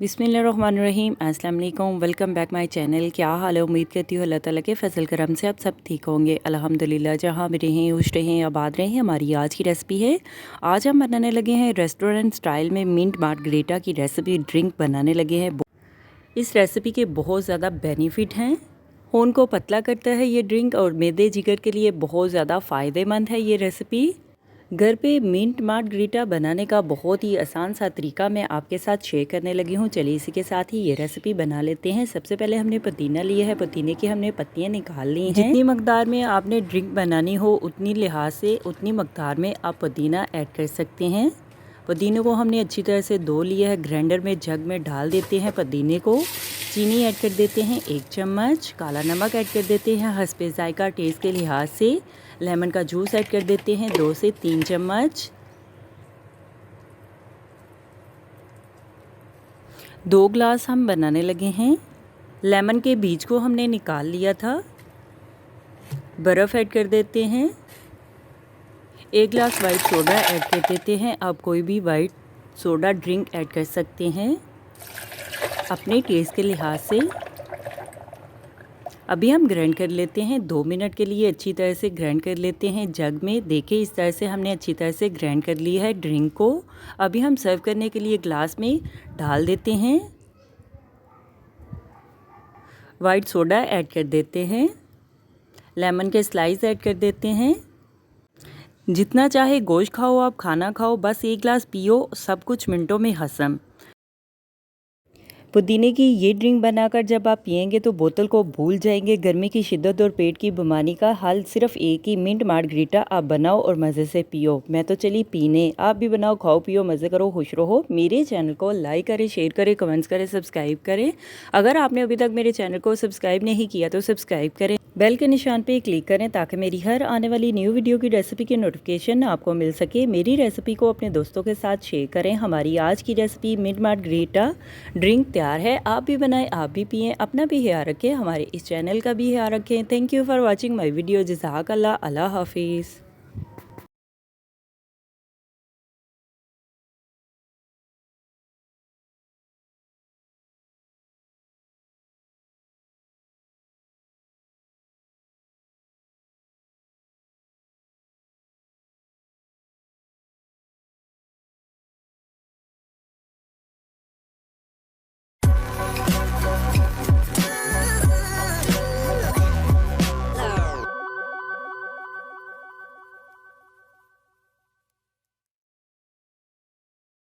बिस्मिल्लाहिर्रहमानिर्रहीम। अस्सलाम वालेकुम। Welcome back my channel. क्या हाल है? उम्मीद करती हूँ अल्लाह ताला के फजल करम से आप सब ठीक होंगे। अल्हम्दुलिल्लाह। जहाँ भी रहें खुश रहें आबाद रहें। हमारी आज की रेसिपी है, आज हम बनाने लगे हैं रेस्टोरेंट स्टाइल में मिंट मार्गरेटा की रेसिपी ड्रिंक बनाने लगे हैं। इस रेसिपी के बहुत ज़्यादा बेनिफिट हैं। खून को पतला करता है ये ड्रिंक और मैदे जिगर के लिए बहुत ज़्यादा फ़ायदेमंद है ये रेसिपी। घर पे मिंट मार्गरेटा बनाने का बहुत ही आसान सा तरीका मैं आपके साथ शेयर करने लगी हूँ। चलिए इसी के साथ ही ये रेसिपी बना लेते हैं। सबसे पहले हमने पुदीना लिया है, पुदीने की हमने पत्तियाँ निकाल ली हैं। जितनी मकदार में आपने ड्रिंक बनानी हो उतनी लिहाज से उतनी मकदार में आप पुदीना ऐड कर सकते हैं। पुदीने को हमने अच्छी तरह से धो लिया है। ग्राइंडर में जग में डाल देते हैं पुदीने को। चीनी ऐड कर देते हैं 1 चम्मच, काला नमक ऐड कर देते हैं हस्बे जायका टेस्ट के लिहाज से। लेमन का जूस ऐड कर देते हैं 2 से 3 चम्मच। 2 ग्लास हम बनाने लगे हैं। लेमन के बीज को हमने निकाल लिया था। बर्फ़ ऐड कर देते हैं। 1 ग्लास वाइट सोडा ऐड कर देते हैं। आप कोई भी वाइट सोडा ड्रिंक ऐड कर सकते हैं अपने टेस्ट के लिहाज से। अभी हम ग्राइंड कर लेते हैं 2 मिनट के लिए अच्छी तरह से ग्राइंड कर लेते हैं जग में। देखिए इस तरह से हमने अच्छी तरह से ग्राइंड कर लिया है ड्रिंक को। अभी हम सर्व करने के लिए ग्लास में डाल देते हैं। वाइट सोडा ऐड कर देते हैं। लेमन के स्लाइस ऐड कर देते हैं। जितना चाहे गोश्त खाओ आप, खाना खाओ, बस 1 गिलास पियो, सब कुछ मिनटों में हज़म। पुदीने की ये ड्रिंक बनाकर जब आप पिएंगे तो बोतल को भूल जाएंगे। गर्मी की शिद्दत और पेट की बीमारी का हल सिर्फ एक ही, मिंट मार्गरेटा आप बनाओ और मज़े से पियो। मैं तो चली पीने, आप भी बनाओ, खाओ पियो, मज़े करो, खुश रहो। मेरे चैनल को लाइक करें, शेयर करें, कमेंट्स करें, सब्सक्राइब करें। अगर आपने अभी तक मेरे चैनल को सब्सक्राइब नहीं किया तो सब्सक्राइब करें, बेल के निशान पे क्लिक करें ताकि मेरी हर आने वाली न्यू वीडियो की रेसिपी की नोटिफिकेशन आपको मिल सके। मेरी रेसिपी को अपने दोस्तों के साथ शेयर करें। हमारी आज की रेसिपी मिंट मार्गरेटा ड्रिंक तैयार है। आप भी बनाएं, आप भी पिएं, अपना भी ख्याल रखें, हमारे इस चैनल का भी ख्याल रखें। Thank you for watching my video. जज़ाकल्लाह। अल्लाह हाफिज़।